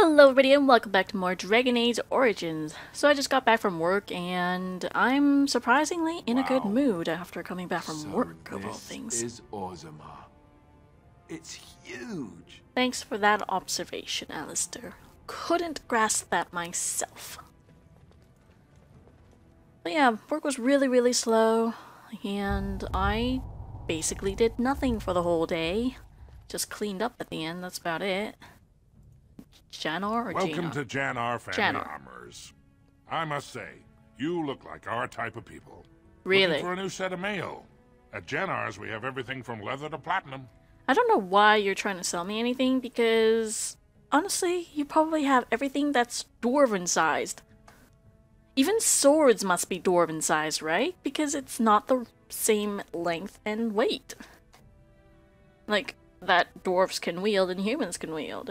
Hello everybody and welcome back to more Dragon Age Origins. So I just got back from work and I'm surprisingly in a good Wow. mood after coming back from So work of all this things. is Orzammar. It's huge. Thanks for that observation, Alistair. Couldn't grasp that myself. But yeah, work was really slow and I basically did nothing for the whole day. Just cleaned up at the end, that's about it. Janar or Welcome Janar? to Janar Family Janar. Armors. I must say, you look like our type of people. Really? Looking for a new set of mail. At Janar's, we have everything from leather to platinum. I don't know why you're trying to sell me anything because, honestly, you probably have everything that's dwarven sized. Even swords must be dwarven sized, right? Because it's not the same length and weight. Like, that dwarves can wield and humans can wield.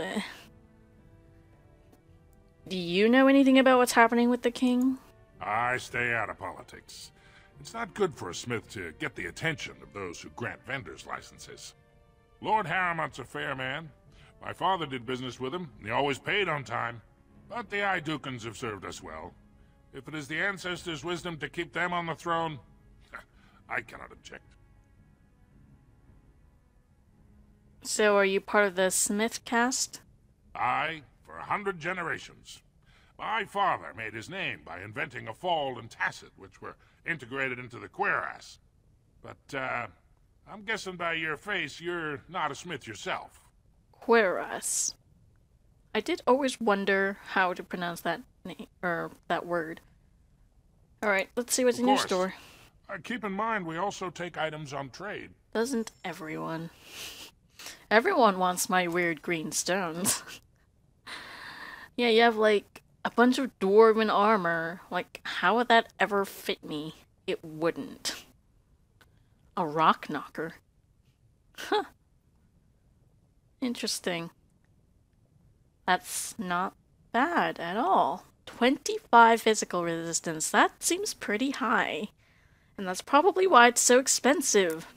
Do you know anything about what's happening with the king? I stay out of politics. It's not good for a smith to get the attention of those who grant vendors licenses. Lord Harriman's a fair man. My father did business with him, and he always paid on time. But the Idukans have served us well. If it is the ancestors' wisdom to keep them on the throne, I cannot object. So are you part of the Smith caste? Aye, for 100 generations. My father made his name by inventing a fold and tacet, which were integrated into the cuirass. But, I'm guessing by your face you're not a smith yourself. Cuirass. I did always wonder how to pronounce that name, or that word. Alright, let's see what's in your store. Keep in mind we also take items on trade. Doesn't everyone? Everyone wants my weird green stones. Yeah, you have like a bunch of dwarven armor. Like, how would that ever fit me? It wouldn't. A rock knocker. Huh. Interesting. That's not bad at all. 25 physical resistance. That seems pretty high. And that's probably why it's so expensive.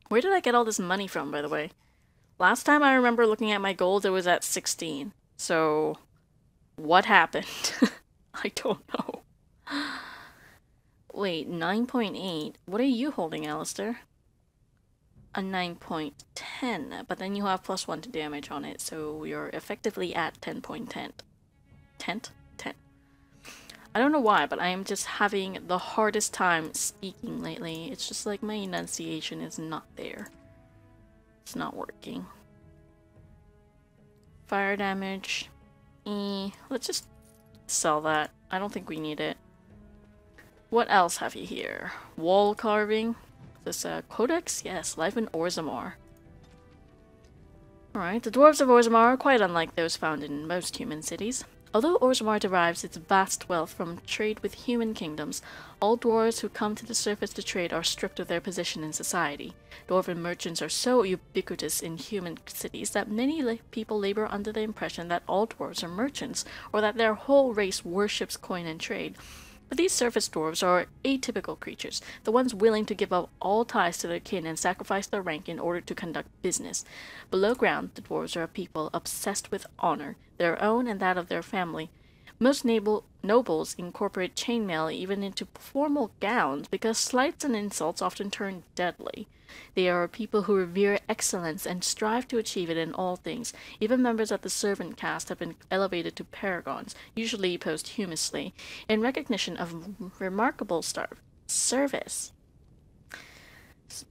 Where did I get all this money from, by the way? Last time I remember looking at my gold, it was at 16. So, what happened? I don't know. Wait, 9.8? What are you holding, Alistair? A 9.10, but then you have +1 to damage on it, so you're effectively at 10.10. 10? 10. I don't know why, but I am just having the hardest time speaking lately. It's just like my enunciation is not there. It's not working. Fire damage. Let's just sell that. I don't think we need it. What else have you here? Wall carving. This codex? Yes, life in Orzammar. Alright, the dwarves of Orzammar are quite unlike those found in most human cities. Although Orzammar derives its vast wealth from trade with human kingdoms, all dwarves who come to the surface to trade are stripped of their position in society. Dwarven merchants are so ubiquitous in human cities that many people labor under the impression that all dwarves are merchants, or that their whole race worships coin and trade. But these surface dwarves are atypical creatures, the ones willing to give up all ties to their kin and sacrifice their rank in order to conduct business. Below ground, the dwarves are a people obsessed with honor, their own and that of their family. Most nobles incorporate chainmail even into formal gowns because slights and insults often turn deadly. They are a people who revere excellence and strive to achieve it in all things. Even members of the servant caste have been elevated to paragons, usually posthumously, in recognition of remarkable service.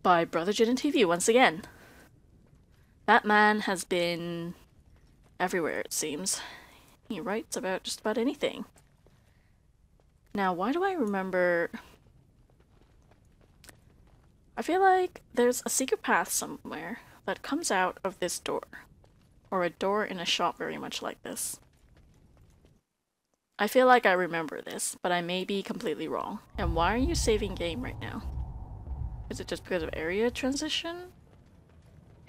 By Brother Jin and TV once again. That man has been everywhere, it seems. He writes about just about anything. Now, why do I remember... I feel like there's a secret path somewhere that comes out of this door. Or a door in a shop very much like this. I feel like I remember this, but I may be completely wrong. And why are you saving game right now? Is it just because of area transition?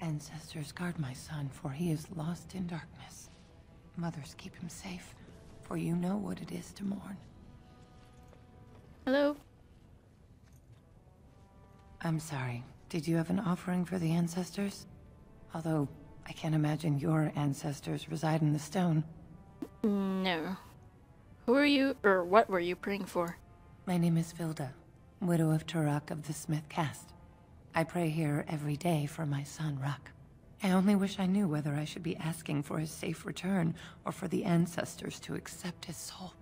Ancestors, guard my son, for he is lost in darkness. Mothers, keep him safe, for you know what it is to mourn. Hello? I'm sorry. Did you have an offering for the ancestors? Although, I can't imagine your ancestors reside in the stone. No. Who are you, or what were you praying for? My name is Vilda, widow of Turok of the Smith caste. I pray here every day for my son, Ruck. I only wish I knew whether I should be asking for his safe return or for the ancestors to accept his soul.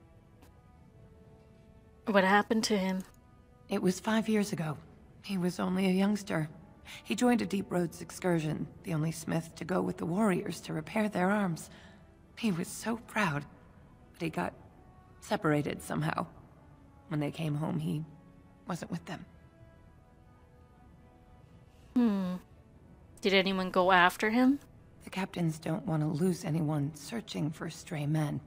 What happened to him? It was 5 years ago. He was only a youngster. He joined a Deep Roads excursion, the only smith to go with the warriors to repair their arms. He was so proud, but he got separated somehow. When they came home, he wasn't with them. Did anyone go after him? The captains don't want to lose anyone searching for stray men.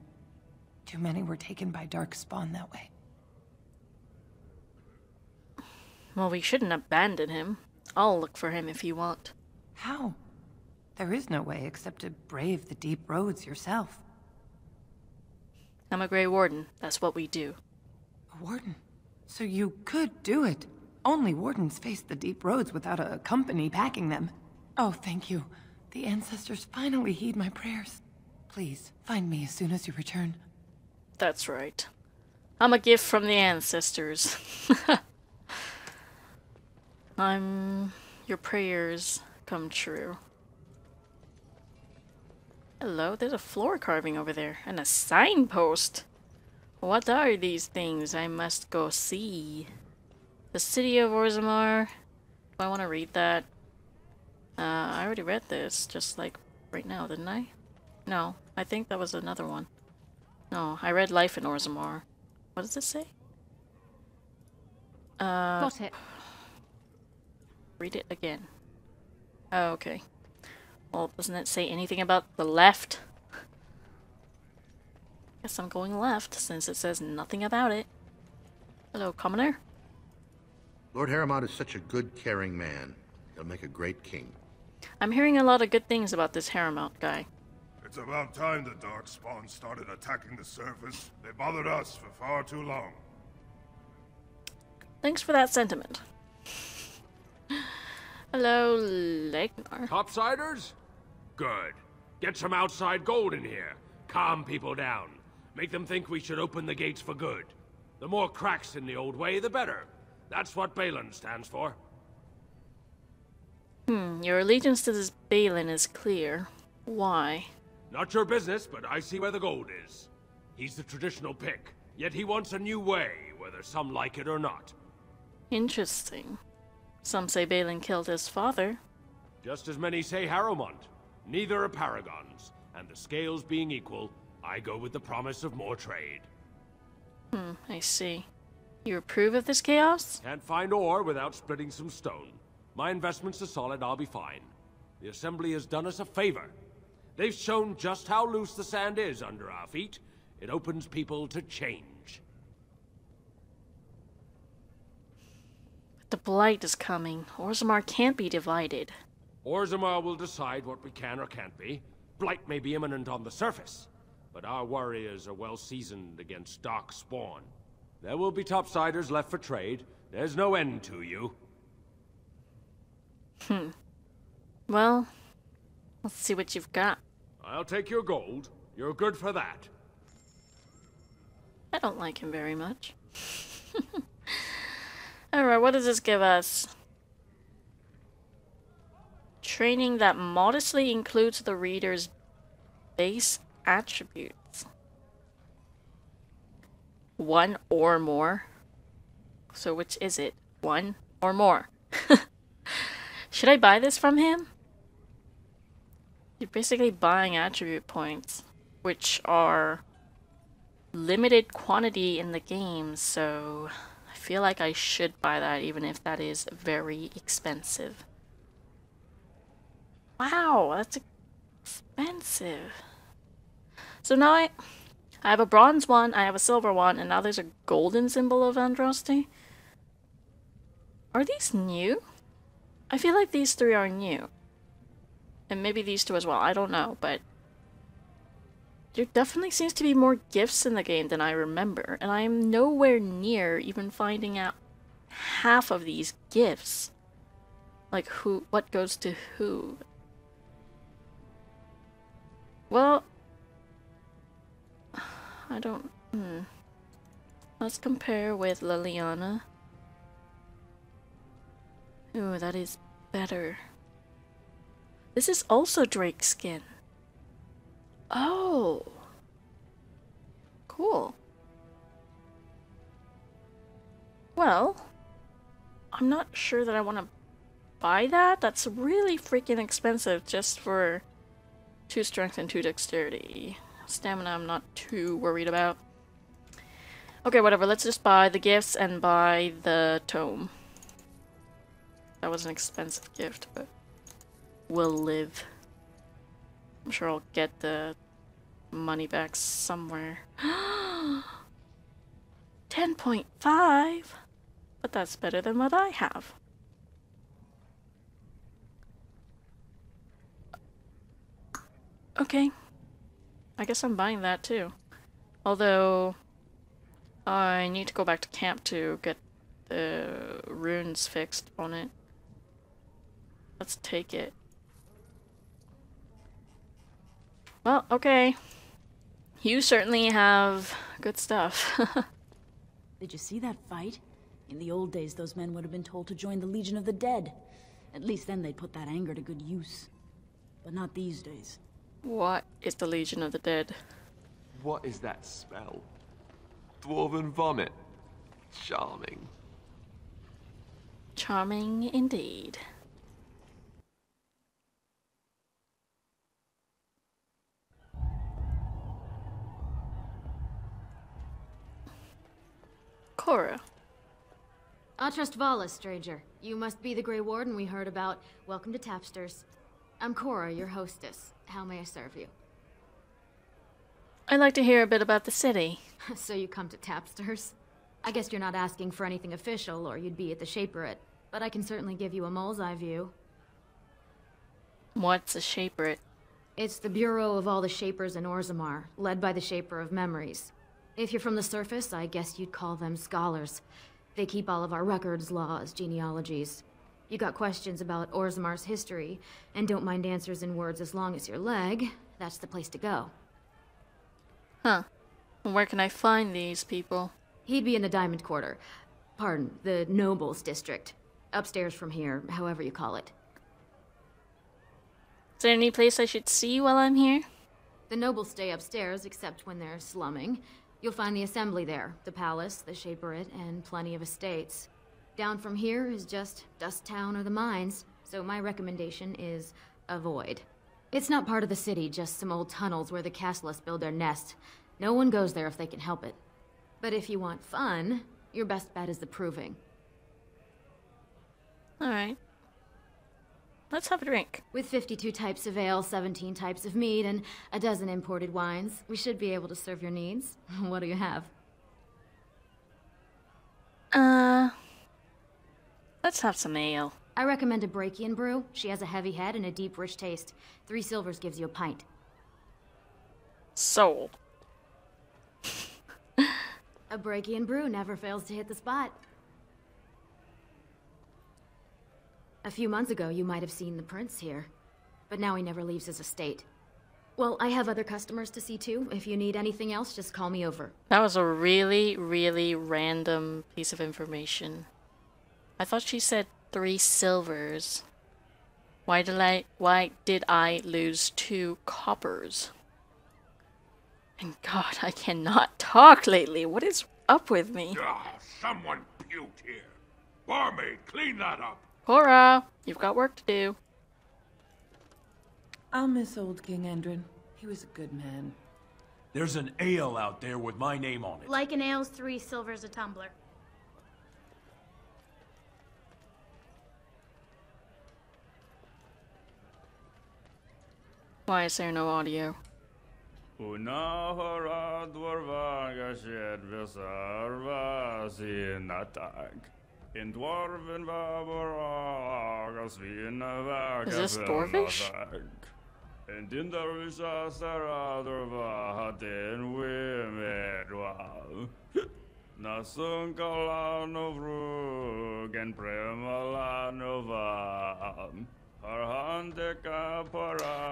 Too many were taken by dark spawn that way. Well, we shouldn't abandon him. I'll look for him if you want. How? There is no way except to brave the Deep Roads yourself. I'm a Grey Warden. That's what we do. A warden? So you could do it. Only wardens face the Deep Roads without a company backing them. Oh, thank you. The ancestors finally heed my prayers. Please, find me as soon as you return. That's right. I'm a gift from the ancestors. Your prayers come true. Hello, there's a floor carving over there, and a signpost. What are these things? I must go see. The city of Orzammar. Do I want to read that? I already read this, just like right now, didn't I? No, I think that was another one. No, I read Life in Orzammar. What does this say? Got it. Read it again. Oh, okay. Well, doesn't it say anything about the left? Guess I'm going left, since it says nothing about it. Hello, commoner. Lord Harrowmont is such a good, caring man. He'll make a great king. I'm hearing a lot of good things about this Harrowmont guy. It's about time the Darkspawn started attacking the surface. They bothered us for far too long. Thanks for that sentiment. Hello, Legnar. Topsiders? Good. Get some outside gold in here. Calm people down. Make them think we should open the gates for good. The more cracks in the old way, the better. That's what Baylen stands for. Your allegiance to this Baylen is clear. Why? Not your business, but I see where the gold is. He's the traditional pick, yet he wants a new way, whether some like it or not. Interesting. Some say Baylen killed his father. Just as many say Harrowmont. Neither are paragons, and the scales being equal, I go with the promise of more trade. I see. You approve of this chaos? Can't find ore without splitting some stone. My investments are solid, I'll be fine. The Assembly has done us a favor. They've shown just how loose the sand is under our feet. It opens people to change. The Blight is coming. Orzammar can't be divided. Orzammar will decide what we can or can't be. Blight may be imminent on the surface, but our warriors are well seasoned against dark spawn. There will be topsiders left for trade. There's no end to you. Well, let's see what you've got. I'll take your gold. You're good for that. I don't like him very much. Alright, what does this give us? Training that modestly includes the reader's base attributes. 1 or more. So which is it? 1 or more. Should I buy this from him? You're basically buying attribute points, which are limited quantity in the game, so I feel like I should buy that even if that is very expensive. Wow, that's expensive. So now I have a bronze one, I have a silver one, and now there's a golden symbol of Andraste. Are these new? I feel like these 3 are new. And maybe these 2 as well, I don't know, but there definitely seems to be more gifts in the game than I remember, and I am nowhere near even finding out half of these gifts. Like what goes to who. Well, I don't... Let's compare with Liliana. Ooh, that is better. This is also Drake skin. Oh. Cool. Well, I'm not sure that I want to buy that. That's really freaking expensive just for 2 strength and 2 dexterity. Stamina I'm not too worried about. Okay, whatever. Let's just buy the gifts and buy the tome. That was an expensive gift, but we'll live. I'm sure I'll get the money back somewhere. 10.5? But that's better than what I have. Okay. I guess I'm buying that too. Although, I need to go back to camp to get the runes fixed on it. Let's take it. Well, okay. You certainly have good stuff. Did you see that fight? In the old days, those men would have been told to join the Legion of the Dead. At least then they'd put that anger to good use. But not these days. What is the Legion of the Dead? What is that spell? Dwarven vomit. Charming. Charming indeed. Cora. Atrust Vala, stranger. You must be the Grey Warden we heard about. Welcome to Tapsters. I'm Cora, your hostess. How may I serve you? I'd like to hear a bit about the city. So you come to Tapsters? I guess you're not asking for anything official, or you'd be at the Shaperate. But I can certainly give you a mole's eye view. What's a Shaperate? It's the bureau of all the Shapers in Orzammar, led by the Shaper of Memories. If you're from the surface, I guess you'd call them scholars. They keep all of our records, laws, genealogies. You got questions about Orzammar's history, and don't mind answers in words as long as your leg, that's the place to go. Huh. Where can I find these people? He'd be in the Diamond Quarter. Pardon, the Nobles District. Upstairs from here, however you call it. Is there any place I should see while I'm here? The Nobles stay upstairs, except when they're slumming. You'll find the Assembly there, the Palace, the Shaperate, and plenty of estates. Down from here is just Dust Town or the mines, so my recommendation is avoid. It's not part of the city, just some old tunnels where the castlists build their nest. No one goes there if they can help it. But if you want fun, your best bet is the Proving. Alright. Let's have a drink. With 52 types of ale, 17 types of mead, and a dozen imported wines, we should be able to serve your needs. What do you have? Let's have some ale. I recommend a Brakian brew. She has a heavy head and a deep, rich taste. 3 silvers gives you a pint. Sold. A Brakian brew never fails to hit the spot. A few months ago, you might have seen the prince here. But now he never leaves his estate. Well, I have other customers to see too. If you need anything else, just call me over. That was a really, really random piece of information. I thought she said 3 silvers. Why did I lose 2 coppers? And God, I cannot talk lately. What is up with me? Someone puked here. Barmaid, clean that up. Cora, you've got work to do. I'll miss old King Endrin. He was a good man. There's an ale out there with my name on it. Like an ale's 3 silvers a tumbler. Why is there no audio? Is this Dwarvish? En dindarvisha saradorva haten wimedwal. Nasunkalanov rug and premalanovah. Harhan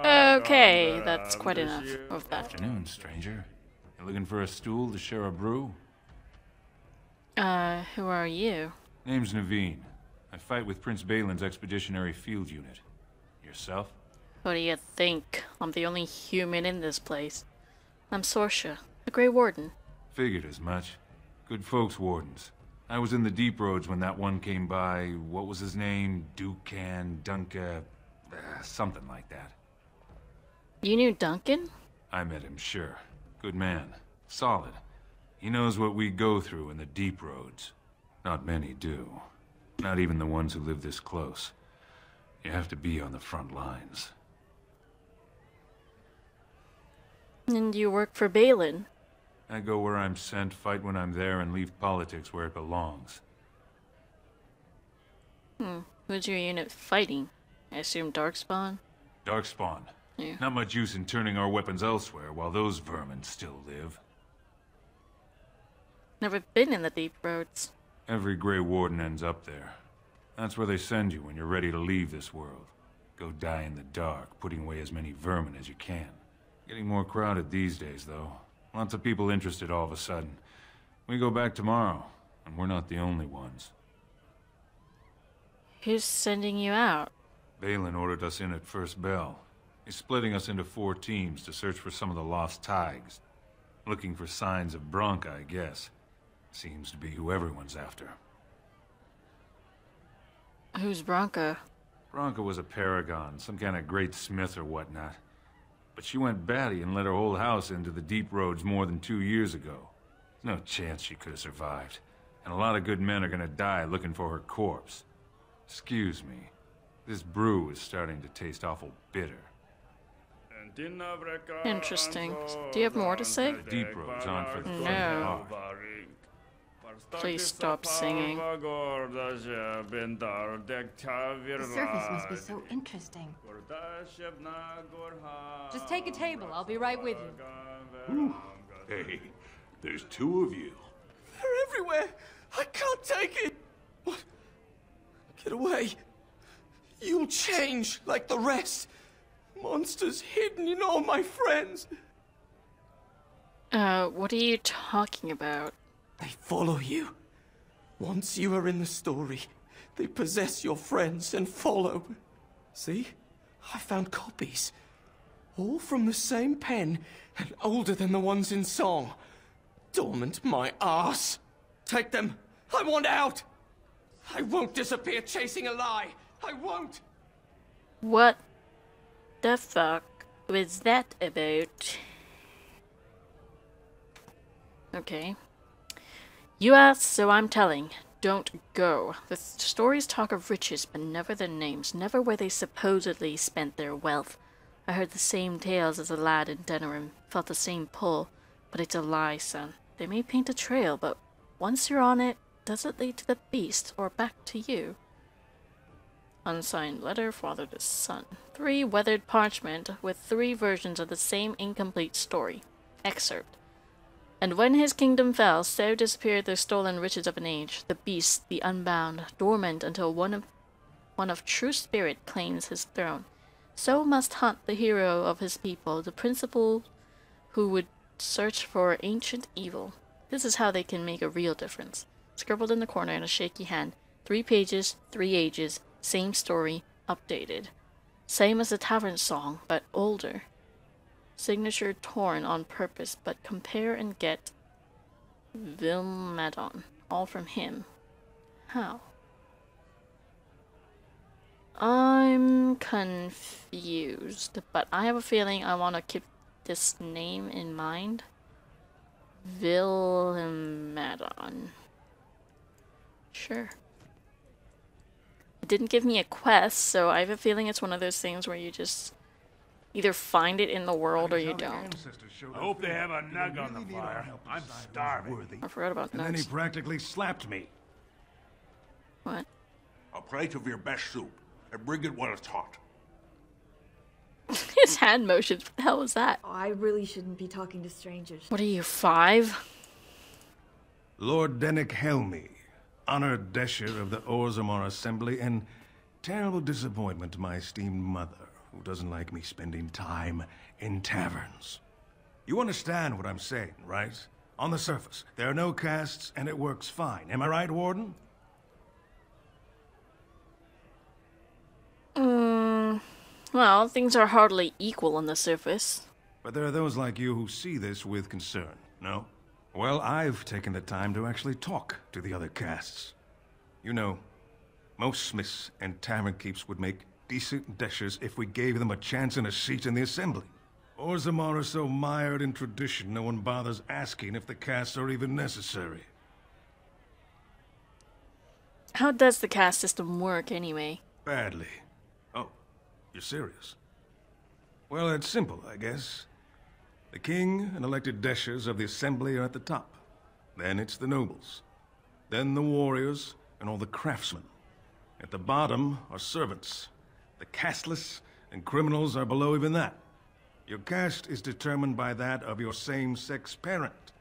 Okay, that's quite enough of that. Afternoon, stranger. You looking for a stool to share a brew? Who are you? Name's Naveen. I fight with Prince Baylen's Expeditionary Field Unit. Yourself? What do you think? I'm the only human in this place. I'm Sorsha, the Grey Warden. Figured as much. Good folks, Wardens. I was in the deep roads when that one came by. What was his name? Dunca... something like that. You knew Duncan? I met him, sure. Good man. Solid. He knows what we go through in the deep roads. Not many do. Not even the ones who live this close. You have to be on the front lines. And you work for Baylen? I go where I'm sent, fight when I'm there, and leave politics where it belongs. Who's your unit fighting? I assume Darkspawn? Darkspawn. Yeah. Not much use in turning our weapons elsewhere while those vermin still live. Never been in the deep roads. Every Grey Warden ends up there. That's where they send you when you're ready to leave this world. Go die in the dark, putting away as many vermin as you can. Getting more crowded these days, though. Lots of people interested all of a sudden. We go back tomorrow, and we're not the only ones. Who's sending you out? Baylen ordered us in at first bell. He's splitting us into 4 teams to search for some of the lost Tigers. Looking for signs of Bronca, I guess. Seems to be who everyone's after. Who's Bronca? Bronca was a paragon, some kind of great smith or whatnot. But she went batty and let her whole house into the deep roads more than 2 years ago. There's no chance she could have survived. And a lot of good men are gonna die looking for her corpse. Excuse me. This brew is starting to taste awful bitter. Interesting. Do you have more to say? The deep roads on for the fun No. part. Please stop singing. The surface must be so interesting. Just take a table. I'll be right with you. Hey, there's 2 of you. They're everywhere. I can't take it. What? Get away. You'll change like the rest. Monsters hidden in all my friends. What are you talking about? They follow you. Once you are in the story, they possess your friends and follow. See? I found copies. All from the same pen and older than the ones in song. Dormant my ass. Take them. I want out. I won't disappear chasing a lie. I won't. What the fuck was that about? Okay. You asked, so I'm telling. Don't go. The stories talk of riches, but never their names, never where they supposedly spent their wealth. I heard the same tales as a lad in Denerim, felt the same pull, but it's a lie, son. They may paint a trail, but once you're on it, does it lead to the beast or back to you? Unsigned letter, father to son. 3 weathered parchment with 3 versions of the same incomplete story. Excerpt. And when his kingdom fell, so disappeared the stolen riches of an age, the beast, the unbound, dormant until one of true spirit claims his throne. So must hunt the hero of his people, the principal who would search for ancient evil. This is how they can make a real difference. Scribbled in the corner in a shaky hand. 3 pages, 3 ages, same story, updated. Same as the Tavern song, but older. Signature torn on purpose, but compare and get Vilmadon. All from him. How? I'm confused, but I have a feeling I want to keep this name in mind. Vilmadon. Sure. It didn't give me a quest, so I have a feeling it's one of those things where you just either find it in the world or you don't. I hope they have a nug on the fire. I'm starving. I forgot about And then he nugs. practically slapped me. What? A plate of your best soup, and bring it when it's hot. His hand motions. What the hell was that? Oh, I really shouldn't be talking to strangers. What are you, 5? Lord Dennick Helmy, honored Desher of the Orzammar Assembly, and terrible disappointment to my esteemed mother, who doesn't like me spending time in taverns. You understand what I'm saying, right? On the surface, there are no castes, and it works fine. Am I right, Warden? Well, things are hardly equal on the surface. But there are those like you who see this with concern, no? Well, I've taken the time to actually talk to the other castes. You know, most smiths and tavern keeps would make decent dishers if we gave them a chance and a seat in the assembly. Orzammar is so mired in tradition, no one bothers asking if the castes are even necessary. How does the caste system work, anyway? Badly. Oh, you're serious? Well, it's simple, I guess. The king and elected deshers of the assembly are at the top. Then it's the nobles. Then the warriors and all the craftsmen. At the bottom are servants. The casteless and criminals are below even that. Your caste is determined by that of your same-sex parent.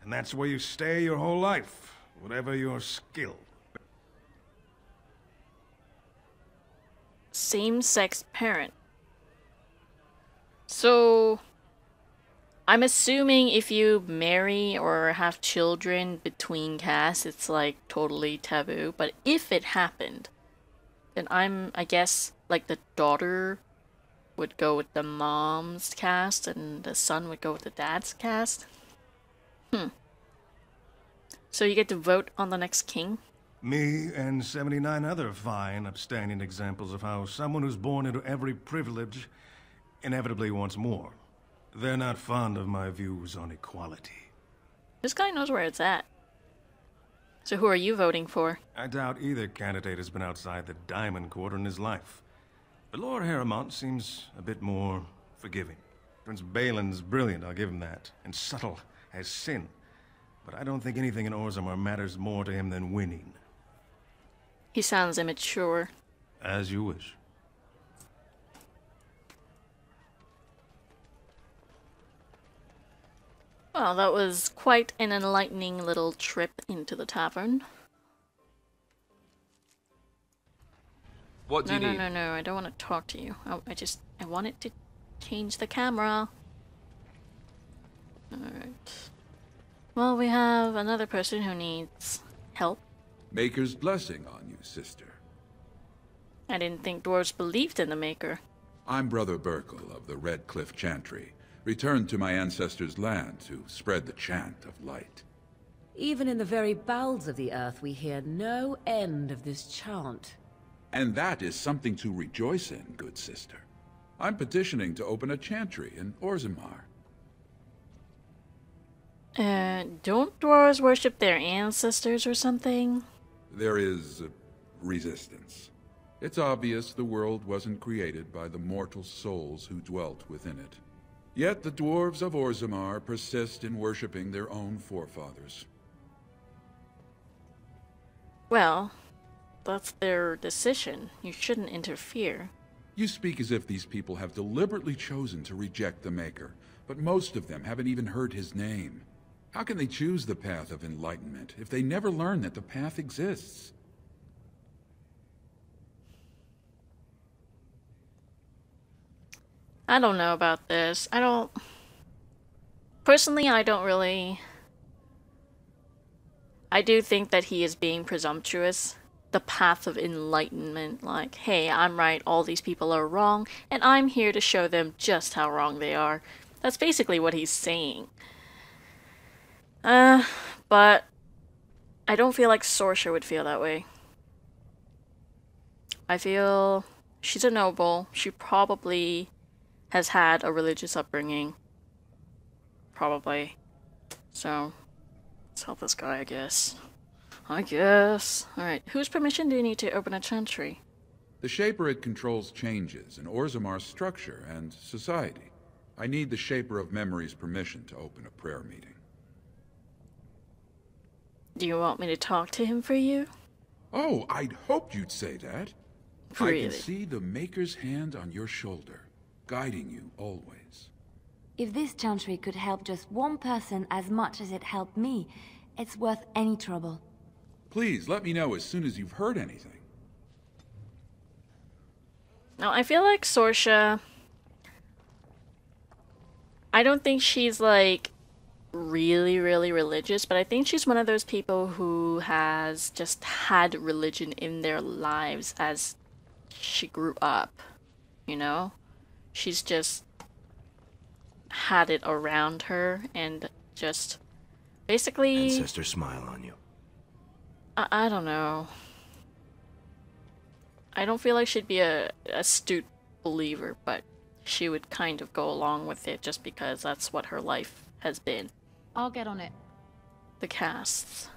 And that's where you stay your whole life, whatever your skill. Same-sex parent. So, I'm assuming if you marry or have children between castes, it's like totally taboo. But if it happened, then I guess, like the daughter would go with the mom's caste and the son would go with the dad's caste. So you get to vote on the next king? Me and 79 other fine, upstanding examples of how someone who's born into every privilege inevitably wants more. They're not fond of my views on equality. This guy knows where it's at. So who are you voting for? I doubt either candidate has been outside the Diamond Quarter in his life. But Lord Harrowmont seems a bit more forgiving. Prince Baylen's brilliant, I'll give him that, and subtle as sin. But I don't think anything in Orzammar matters more to him than winning. He sounds immature. As you wish. Well, that was quite an enlightening little trip into the tavern. What do you need? No, I don't want to talk to you. I wanted to change the camera. Alright. Well, we have another person who needs help. Maker's blessing on you, sister. I didn't think dwarves believed in the Maker. I'm Brother Burkle of the Red Cliff Chantry, returned to my ancestors' land to spread the chant of light. Even in the very bowels of the earth, we hear no end of this chant. And that is something to rejoice in, good sister. I'm petitioning to open a chantry in Orzammar. Don't dwarves worship their ancestors or something? There is resistance. It's obvious the world wasn't created by the mortal souls who dwelt within it. Yet the dwarves of Orzammar persist in worshipping their own forefathers. Well, that's their decision. You shouldn't interfere. You speak as if these people have deliberately chosen to reject the Maker, but most of them haven't even heard his name. How can they choose the path of enlightenment if they never learn that the path exists? I don't know about this. Personally, I don't really... I do think that he is being presumptuous. The path of enlightenment, like, hey, I'm right, all these people are wrong, and I'm here to show them just how wrong they are. That's basically what he's saying. But I don't feel like Sorsha would feel that way. I feel she's a noble. She probably has had a religious upbringing. Probably. So, let's help this guy, I guess. Alright, whose permission do you need to open a chantry? The Shaperit controls changes in Orzammar's structure and society. I need the Shaper of Memory's permission to open a prayer meeting. Do you want me to talk to him for you? Oh, I'd hoped you'd say that. Really? I can see the Maker's hand on your shoulder, guiding you always. If this chantry could help just one person as much as it helped me, it's worth any trouble. Please, let me know as soon as you've heard anything. Now, I feel like Sorsha... I don't think she's, like, really religious, but I think she's one of those people who has just had religion in their lives as she grew up, you know? She's just had it around her and just basically... Ancestors smile on you. I don't know. I don't feel like she'd be a astute believer, but she would kind of go along with it just because that's what her life has been. I'll get on it. The casts.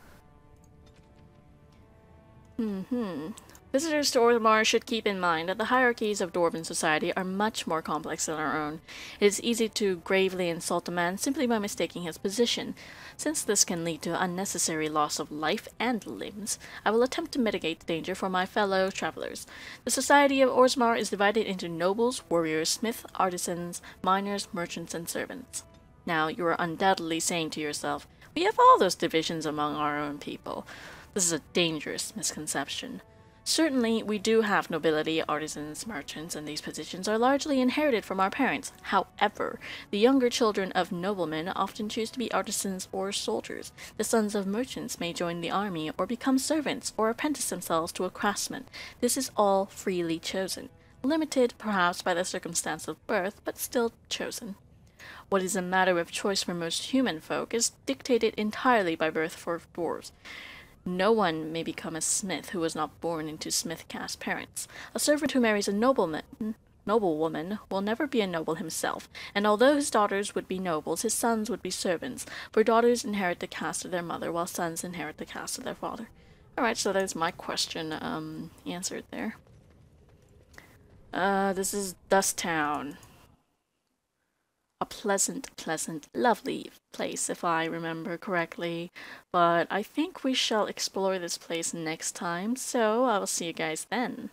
Visitors to Orzammar should keep in mind that the hierarchies of Dwarven society are much more complex than our own. It is easy to gravely insult a man simply by mistaking his position. Since this can lead to unnecessary loss of life and limbs, I will attempt to mitigate the danger for my fellow travelers. The society of Orzammar is divided into nobles, warriors, smiths, artisans, miners, merchants, and servants. Now, you are undoubtedly saying to yourself, we have all those divisions among our own people. This is a dangerous misconception. Certainly, we do have nobility, artisans, merchants, and these positions are largely inherited from our parents. However, the younger children of noblemen often choose to be artisans or soldiers. The sons of merchants may join the army or become servants or apprentice themselves to a craftsman. This is all freely chosen. Limited, perhaps, by the circumstance of birth, but still chosen. What is a matter of choice for most human folk is dictated entirely by birth for dwarves. No one may become a smith who was not born into smith caste parents. A servant who marries a noblewoman will never be a noble himself, and although his daughters would be nobles, his sons would be servants, for daughters inherit the caste of their mother, while sons inherit the caste of their father. Alright, so there's my question answered there. This is Dust Town. A pleasant, lovely place, if I remember correctly. But I think we shall explore this place next time, so I will see you guys then.